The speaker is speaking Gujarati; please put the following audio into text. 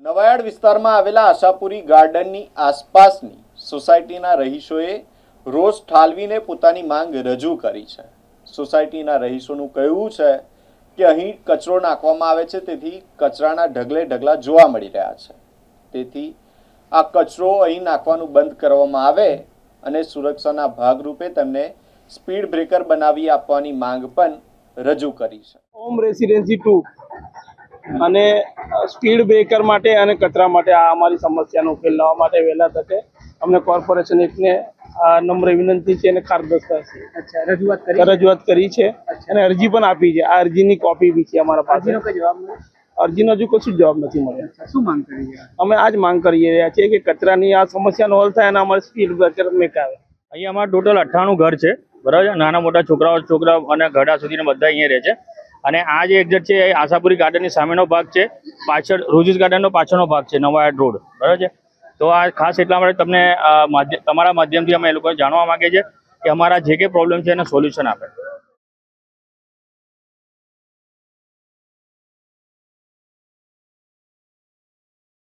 નવાયાર્ડ વિસ્તારમાં આવેલા આશાપુરી ગાર્ડનની આસપાસની સોસાયટીના રહીશોએ રોષ ઠાલવીને પોતાની માંગ રજૂ કરી છે। સોસાયટીના રહીશોનું કહેવું છે કે અહીં કચરો નાખવામાં આવે છે, તેથી કચરાના ઢગલે ઢગલા જોવા મળી રહ્યા છે। તેથી આ કચરો અહીં નાખવાનું બંધ કરવામાં આવે અને સુરક્ષાના ભાગરૂપે તેમને સ્પીડ બ્રેકર બનાવી આપવાની માંગ પણ રજૂ કરી છે। હોમ રેસિડેન્સી 2 અને સ્પીડ બ્રેકર માટે અને કચરા માટે આ અમારી સમસ્યાનો ઉકેલ લાવવા માટે વહેલા તકે અમને કોર્પોરેશન એકને નમ્ર વિનંતી છે અને ખાતરદસ્ત છે। રજૂઆત કરી છે અને અરજી પણ આપી છે। આ અરજીની કોપી બી છે અમારા પાસે। અરજીનો હજુ કશું જવાબ નથી મળ્યો। શું માંગ કરી રહ્યા છો? અમે આજ માંગ કરી રહ્યા છીએ કે કચરાની આ સમસ્યાનો હલ થાય અને અમારે સ્પીડ બ્રેકર મેકાવે। અહીંયા અમારા ટોટલ 98 ઘર છે, બરાબર છે। નાના મોટા છોકરાઓ અને ઘડા સુધીના બધા અહીંયા રહે છે। અને આ જે એક્ઝેક્ટ છે એ આશાપુરી ગાર્ડનની સામેનો ભાગ છે, પાછળ રોજીસ ગાર્ડનનો પાછળનો ભાગ છે, નવાયાર્ડ રોડ, બરાબર છે। તો આ ખાસ એટલા માટે તમને તમારા માધ્યમથી અમે એ લોકોને જાણવા માંગે છે કે અમારા જે કંઈ પ્રોબ્લેમ છે એનો સોલ્યુશન આપે।